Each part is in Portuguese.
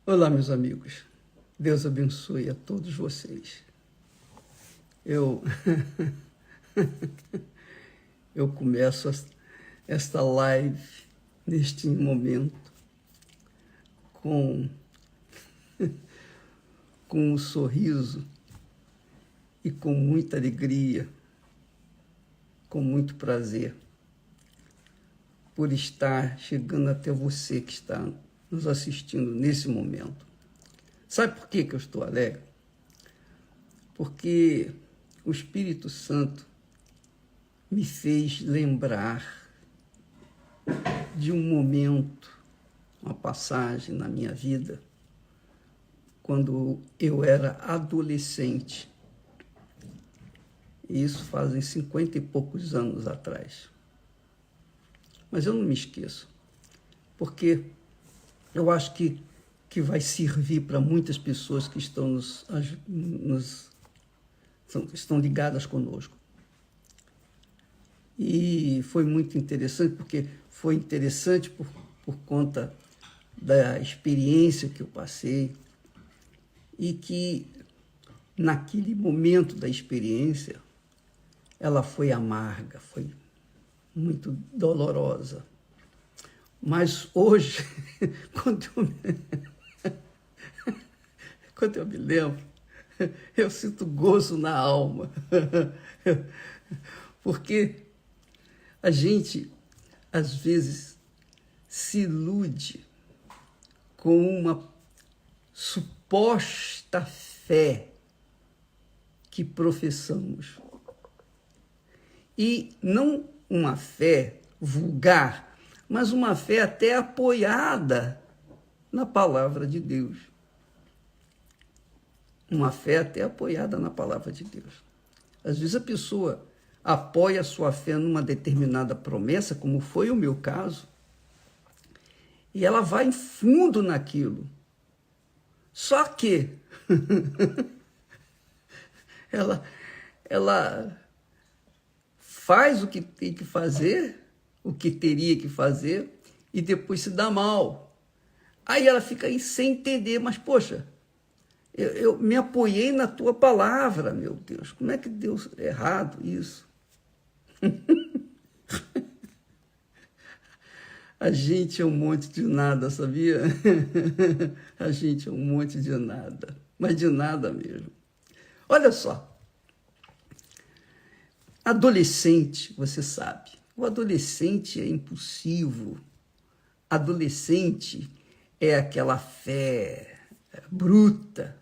Olá, meus amigos. Deus abençoe a todos vocês. Eu, eu começo esta live neste momento com, com um sorriso e com muita alegria, com muito prazer, por estar chegando até você que está nos assistindo nesse momento. Sabe por que eu estou alegre? Porque o Espírito Santo me fez lembrar de um momento, uma passagem na minha vida, quando eu era adolescente. E isso fazem 50 e poucos anos atrás. Mas eu não me esqueço, porque eu acho que vai servir para muitas pessoas que estão estão ligadas conosco. E foi muito interessante, porque foi interessante por conta da experiência que eu passei e que, naquele momento da experiência, ela foi amarga, foi muito dolorosa. Mas hoje, quando eu me lembro, eu sinto gozo na alma. Porque a gente, às vezes, se ilude com uma suposta fé que professamos. E não uma fé vulgar, mas uma fé até apoiada na palavra de Deus. Uma fé até apoiada na palavra de Deus. Às vezes a pessoa apoia a sua fé numa determinada promessa, como foi o meu caso, e ela vai em fundo naquilo. Só que ela faz o que tem que fazer, o que teria que fazer, e depois se dá mal. Aí ela fica aí sem entender, mas poxa, eu me apoiei na tua palavra, meu Deus, como é que deu errado isso? A gente é um monte de nada, sabia? A gente é um monte de nada, mas de nada mesmo. Olha só, adolescente, você sabe, o adolescente é impulsivo, adolescente é aquela fé bruta,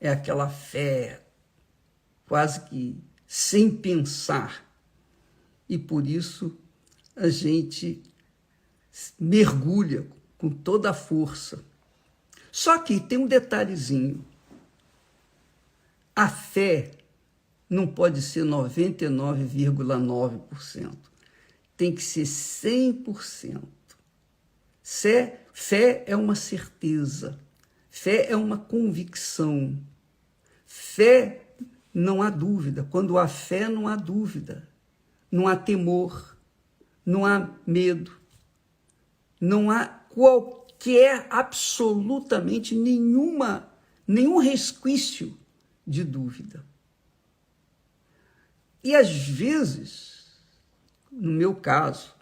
é aquela fé quase que sem pensar, e por isso a gente mergulha com toda a força. Só que tem um detalhezinho, a fé não pode ser 99,9%, tem que ser 100%. Fé é uma certeza, fé é uma convicção, fé não há dúvida. Quando há fé, não há dúvida, não há temor, não há medo, não há qualquer, absolutamente nenhum resquício de dúvida. E às vezes, no meu caso,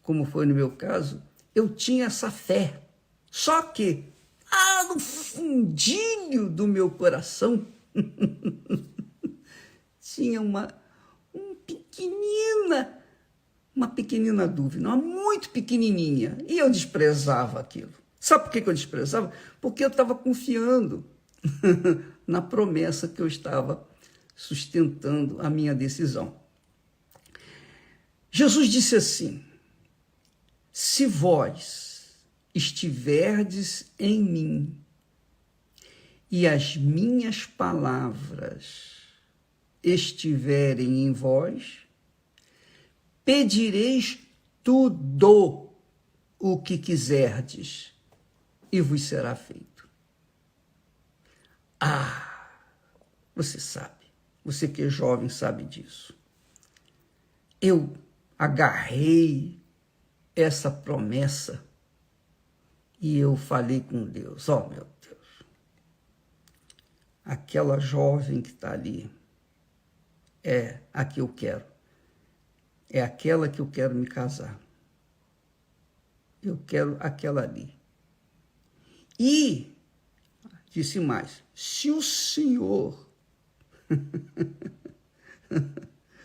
como foi no meu caso, eu tinha essa fé. Só que, no fundinho do meu coração, tinha uma pequenina dúvida, uma muito pequenininha, e eu desprezava aquilo. Sabe por que eu desprezava? Porque eu estava confiando na promessa que eu estava sustentando a minha decisão. Jesus disse assim: se vós estiverdes em mim e as minhas palavras estiverem em vós, pedireis tudo o que quiserdes e vos será feito. Você sabe, você que é jovem sabe disso. Eu agarrei essa promessa E eu falei com Deus, ó, meu Deus, aquela jovem que está ali é a que eu quero. É aquela que eu quero me casar. Eu quero aquela ali. E, disse mais, se o Senhor,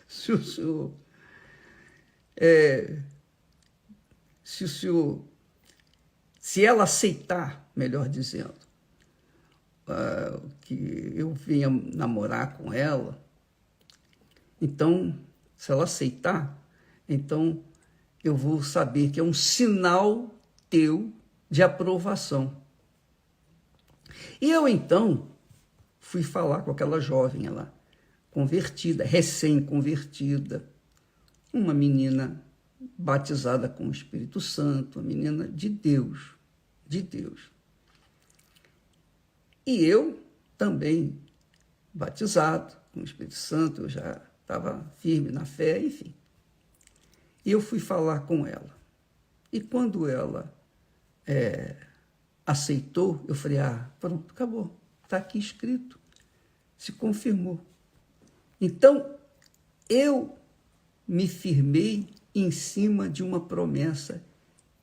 se o Senhor, se ela aceitar, melhor dizendo, que eu venha namorar com ela, então, se ela aceitar, então eu vou saber que é um sinal teu de aprovação. E eu, então, fui falar com aquela jovem, ela convertida, recém-convertida, uma menina batizada com o Espírito Santo, uma menina de Deus, de Deus. E eu também, batizado com o Espírito Santo, eu já estava firme na fé, enfim. E eu fui falar com ela. E quando ela aceitou, eu falei, pronto, acabou, está aqui escrito, se confirmou. Então, eu me firmei em cima de uma promessa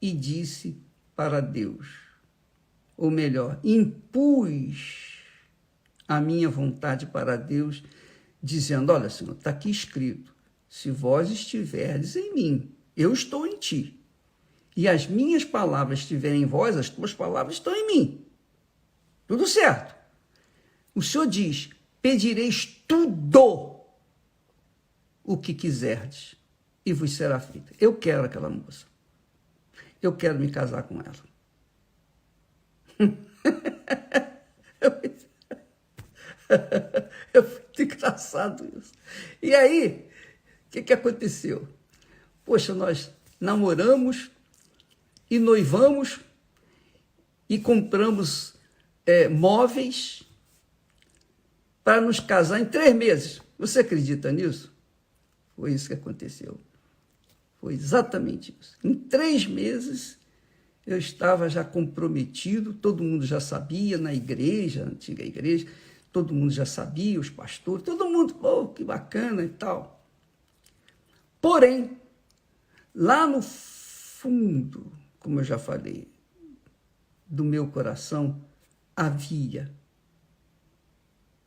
e disse para Deus, ou melhor, impus a minha vontade para Deus, dizendo, olha, Senhor, está aqui escrito, se vós estiverdes em mim, eu estou em ti, e as minhas palavras estiverem em vós, as tuas palavras estão em mim. Tudo certo. O Senhor diz, pedireis tudo o que quiserdes, e vos será feito. Eu quero aquela moça. Eu quero me casar com ela. É muito engraçado isso. E aí, o que aconteceu? Poxa, nós namoramos e noivamos e compramos móveis para nos casar em 3 meses. Você acredita nisso? Foi isso que aconteceu. Foi exatamente isso. Em 3 meses, eu estava já comprometido, todo mundo já sabia, na igreja, na antiga igreja, todo mundo já sabia, os pastores, todo mundo, que bacana e tal. Porém, lá no fundo, como eu já falei, do meu coração, havia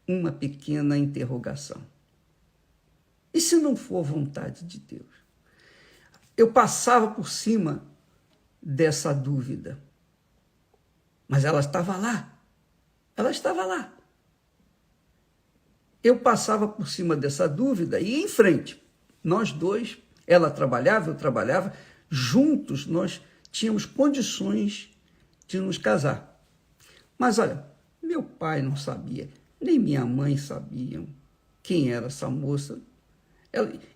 uma pequena interrogação. E se não for vontade de Deus? Eu passava por cima dessa dúvida, mas ela estava lá. Ela estava lá. Eu passava por cima dessa dúvida e ia em frente. Nós dois, ela trabalhava, eu trabalhava, juntos nós tínhamos condições de nos casar. Mas olha, meu pai não sabia, nem minha mãe sabiam quem era essa moça.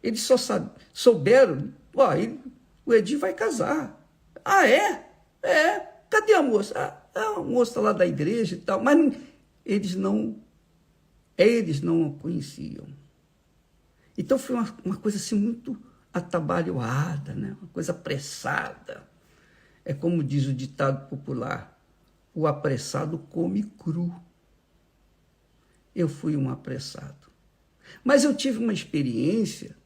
Eles só souberam, o Edir vai casar. É? Cadê a moça? É uma moça lá da igreja e tal, mas eles não a conheciam. Então foi uma coisa assim muito atabalhoada, né? Uma coisa apressada. É como diz o ditado popular, o apressado come cru. Eu fui um apressado. Mas eu tive uma experiência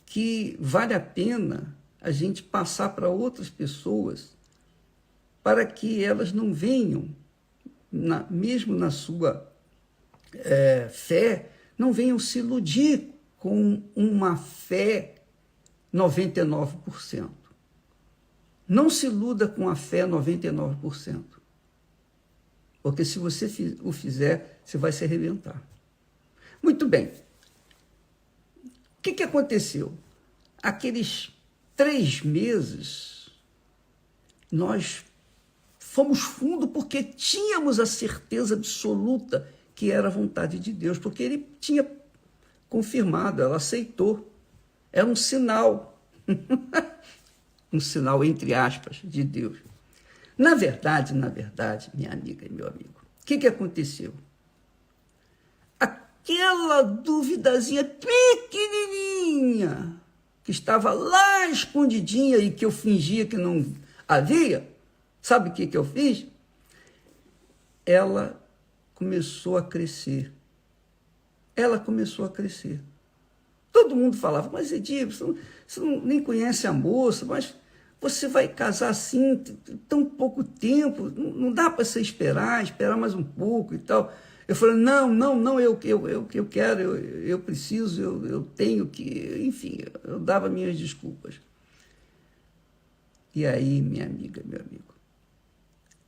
que vale a pena a gente passar para outras pessoas para que elas não venham, mesmo na sua fé, não venham se iludir com uma fé 99%. Não se iluda com a fé 99%. Porque se você o fizer, você vai se arrebentar. Muito bem. O que aconteceu? Aqueles 3 meses, nós fomos fundo porque tínhamos a certeza absoluta que era a vontade de Deus, porque ele tinha confirmado, ela aceitou. Era um sinal, um sinal entre aspas de Deus. Na verdade, minha amiga e meu amigo, o que aconteceu? Aquela duvidazinha pequenininha, que estava lá escondidinha e que eu fingia que não havia, Sabe o que eu fiz? Ela começou a crescer. Ela começou a crescer. Todo mundo falava, mas Edir, você nem conhece a moça, mas você vai casar assim, tão pouco tempo, não dá para você esperar mais um pouco e tal. Eu falei, não, eu quero, eu preciso, eu tenho que, enfim, eu dava minhas desculpas. E aí, minha amiga, meu amigo,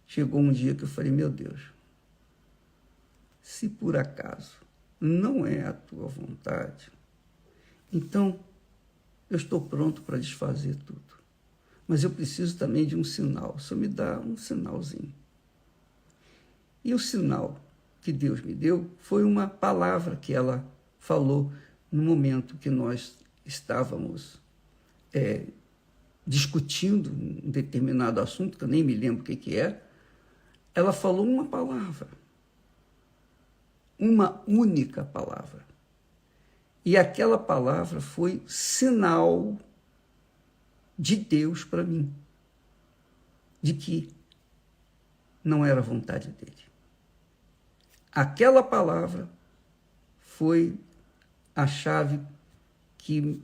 chegou um dia que eu falei, meu Deus, se por acaso não é a tua vontade, então eu estou pronto para desfazer tudo. Mas eu preciso também de um sinal, só me dá um sinalzinho. E o sinal que Deus me deu foi uma palavra que ela falou no momento que nós estávamos discutindo um determinado assunto, que eu nem me lembro o que é. Ela falou uma palavra, uma única palavra. E aquela palavra foi sinal de Deus para mim, de que não era a vontade dele. Aquela palavra foi a chave que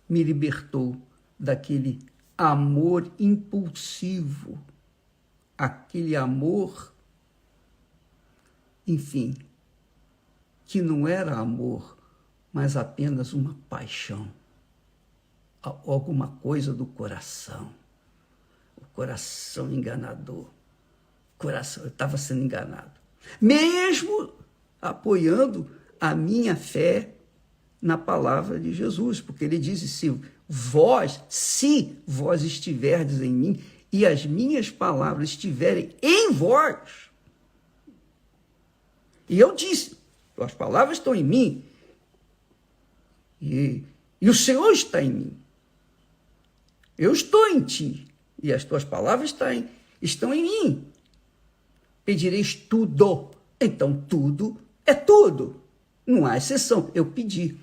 me libertou daquele amor impulsivo, aquele amor, enfim, que não era amor, mas apenas uma paixão, alguma coisa do coração, o coração enganador, coração, eu estava sendo enganado, mesmo apoiando a minha fé na palavra de Jesus, porque ele diz, se vós estiverdes em mim e as minhas palavras estiverem em vós, e eu disse, as palavras estão em mim, e o Senhor está em mim, eu estou em ti, e as tuas palavras estão em mim, pedireis tudo, então tudo é tudo, não há exceção, eu pedi,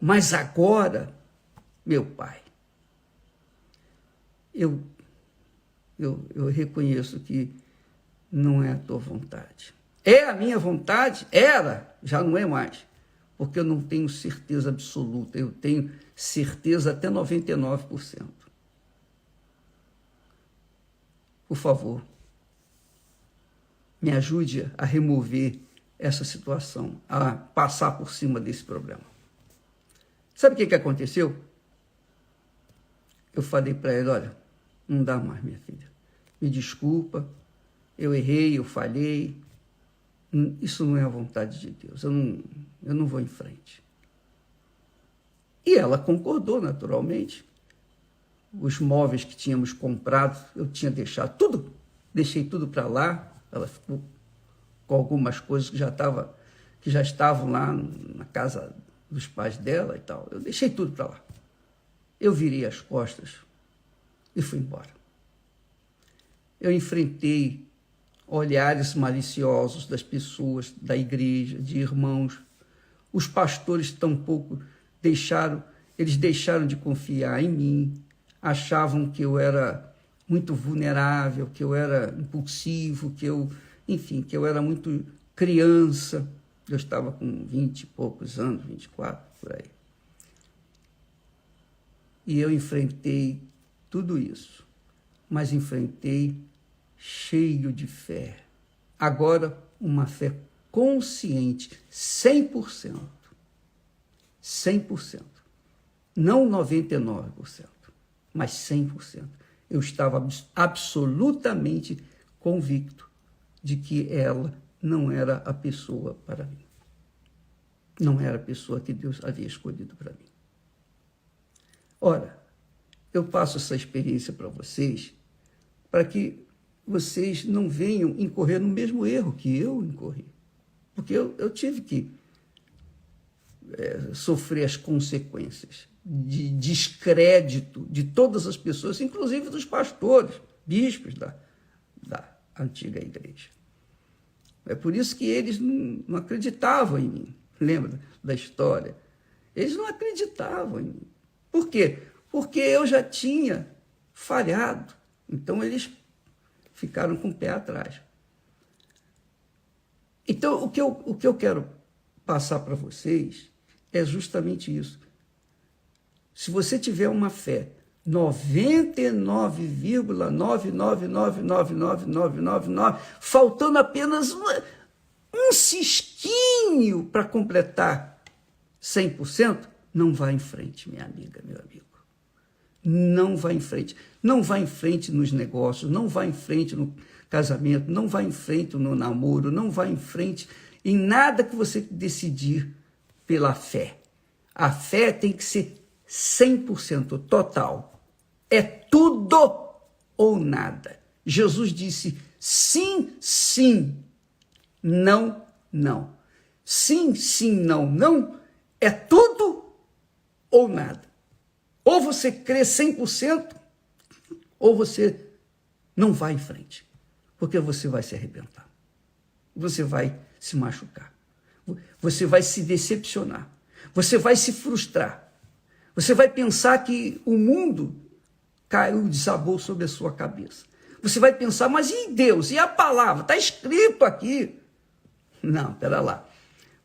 mas agora, meu Pai, eu reconheço que não é a tua vontade. É a minha vontade? Era, já não é mais. Porque eu não tenho certeza absoluta, eu tenho certeza até 99%. Por favor, me ajude a remover essa situação, a passar por cima desse problema. Sabe o que aconteceu? Eu falei para ele, olha, não dá mais, minha filha. Me desculpa, eu errei, eu falhei. Isso não é a vontade de Deus, eu não vou em frente. E ela concordou, naturalmente. Os móveis que tínhamos comprado, eu tinha deixado tudo, deixei tudo para lá. Ela ficou com algumas coisas que já estavam lá na casa dos pais dela e tal. Eu deixei tudo para lá. Eu virei as costas e fui embora. Eu enfrentei olhares maliciosos das pessoas, da igreja, de irmãos. Os pastores tampouco deixaram de confiar em mim, achavam que eu era muito vulnerável, que eu era impulsivo, que eu era muito criança. Eu estava com 20 e poucos anos, 24, por aí. E eu enfrentei tudo isso, mas enfrentei cheio de fé. Agora, uma fé consciente, 100%. 100%. Não 99%, mas 100%. Eu estava absolutamente convicto de que ela não era a pessoa para mim. Não era a pessoa que Deus havia escolhido para mim. Ora, eu passo essa experiência para vocês, para que vocês não venham incorrer no mesmo erro que eu incorri. Porque eu tive que sofrer as consequências de descrédito de todas as pessoas, inclusive dos pastores, bispos da antiga igreja. É por isso que eles não acreditavam em mim. Lembra da história? Eles não acreditavam em mim. Por quê? Porque eu já tinha falhado. Então, eles ficaram com o pé atrás. Então, o que eu quero passar para vocês é justamente isso. Se você tiver uma fé 99,99999999, faltando apenas um cisquinho para completar 100%, não vá em frente, minha amiga, meu amigo. Não vá em frente. Não vá em frente nos negócios, não vá em frente no casamento, não vá em frente no namoro, não vá em frente em nada que você decidir pela fé. A fé tem que ser 100% total. É tudo ou nada. Jesus disse sim, sim, não, não. Sim, sim, não, não é tudo ou nada. Ou você crê 100%, ou você não vai em frente, porque você vai se arrebentar. Você vai se machucar. Você vai se decepcionar. Você vai se frustrar. Você vai pensar que o mundo caiu, desabou sobre a sua cabeça. Você vai pensar, mas e Deus? E a palavra? Está escrito aqui. Não, pera lá.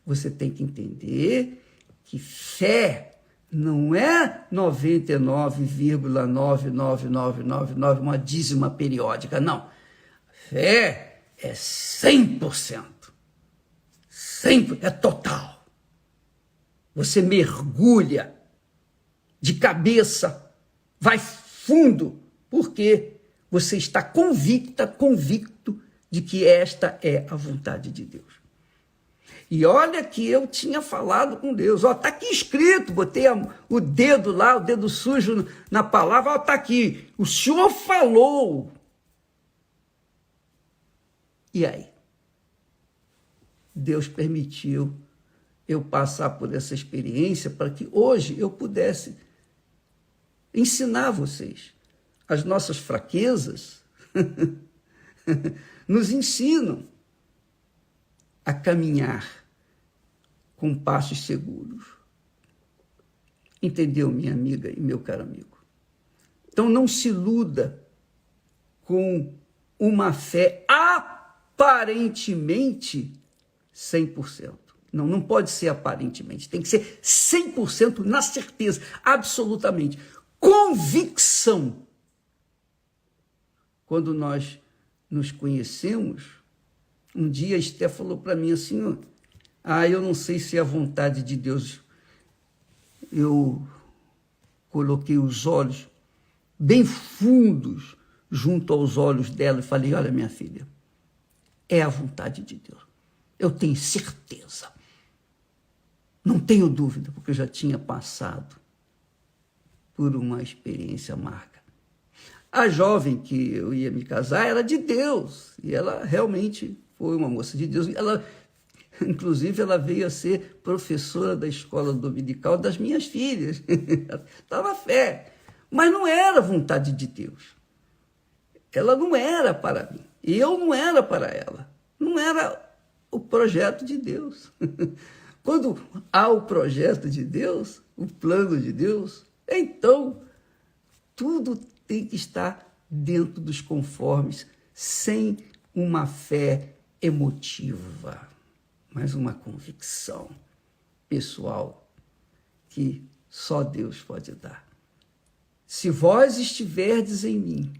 Você tem que entender que fé não é 99,99999, uma dízima periódica, não. Fé é 100%. 100%, é total. Você mergulha de cabeça, vai fundo, porque você está convicto de que esta é a vontade de Deus. E olha que eu tinha falado com Deus. Ó, tá aqui escrito, botei o dedo lá, o dedo sujo na palavra, ó, tá aqui. O Senhor falou. E aí? Deus permitiu eu passar por essa experiência para que hoje eu pudesse ensinar vocês. As nossas fraquezas nos ensinam a caminhar com passos seguros. Entendeu, minha amiga e meu caro amigo? Então não se iluda com uma fé aparentemente 100%. Não, não pode ser aparentemente, tem que ser 100% na certeza, absolutamente. Convicção. Quando nós nos conhecemos, um dia a Esté falou para mim assim, eu não sei se é a vontade de Deus. Eu coloquei os olhos bem fundos junto aos olhos dela e falei, olha, minha filha, é a vontade de Deus. Eu tenho certeza. Não tenho dúvida, porque eu já tinha passado por uma experiência amarga. A jovem que eu ia me casar era de Deus, e ela realmente foi uma moça de Deus. Inclusive, ela veio a ser professora da escola dominical das minhas filhas. Estava fé, mas não era vontade de Deus. Ela não era para mim, e eu não era para ela. Não era o projeto de Deus. Quando há o projeto de Deus, o plano de Deus, então tudo tem que estar dentro dos conformes, sem uma fé emotiva, mas uma convicção pessoal que só Deus pode dar. Se vós estiverdes em mim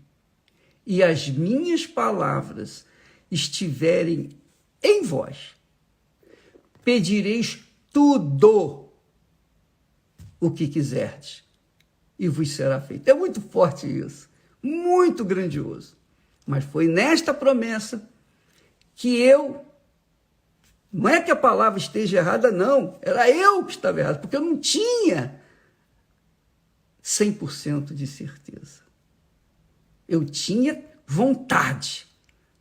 e as minhas palavras estiverem em vós, pedireis tudo o que quiserdes e vos será feito. É muito forte isso, muito grandioso. Mas foi nesta promessa que não é que a palavra esteja errada, não, era eu que estava errado, porque eu não tinha 100% de certeza. Eu tinha vontade,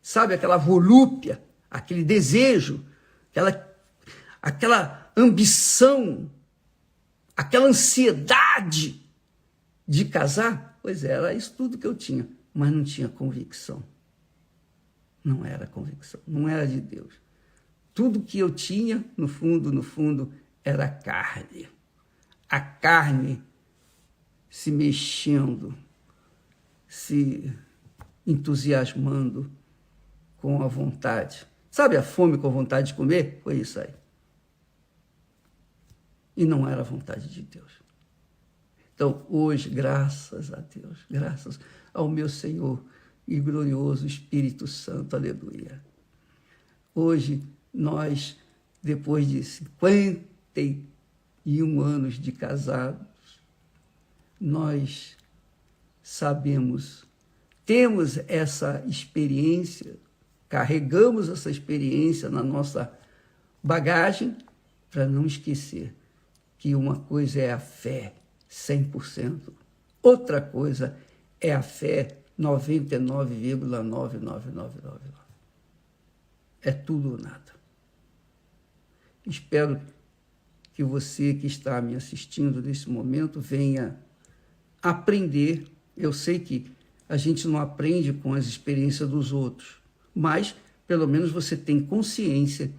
sabe, aquela volúpia, aquele desejo, aquela ambição, aquela ansiedade de casar. Pois é, era isso tudo que eu tinha, mas não tinha convicção. Não era convicção, não era de Deus. Tudo que eu tinha, no fundo, era carne. A carne se mexendo, se entusiasmando com a vontade. Sabe a fome com a vontade de comer? Foi isso aí. E não era a vontade de Deus. Então, hoje, graças a Deus, graças ao meu Senhor e glorioso Espírito Santo, aleluia. Hoje, nós, depois de 51 anos de casados, nós sabemos, temos essa experiência, carregamos essa experiência na nossa bagagem, para não esquecer que uma coisa é a fé 100%, outra coisa é a fé 99,99999. É tudo ou nada. Espero que você que está me assistindo nesse momento venha aprender. Eu sei que a gente não aprende com as experiências dos outros, mas pelo menos você tem consciência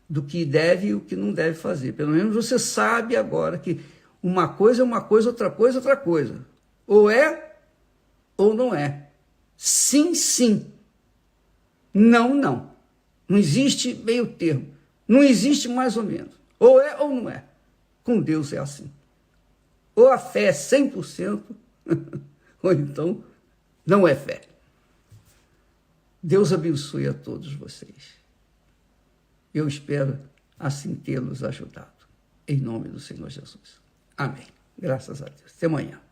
do que deve e o que não deve fazer. Pelo menos você sabe agora que uma coisa é uma coisa, outra coisa é outra coisa. Ou é ou não é. Sim, sim. Não, não. Não existe meio termo. Não existe mais ou menos. Ou é ou não é. Com Deus é assim. Ou a fé é 100%, ou então não é fé. Deus abençoe a todos vocês. Eu espero assim tê-los ajudado. Em nome do Senhor Jesus. Amém. Graças a Deus. Até amanhã.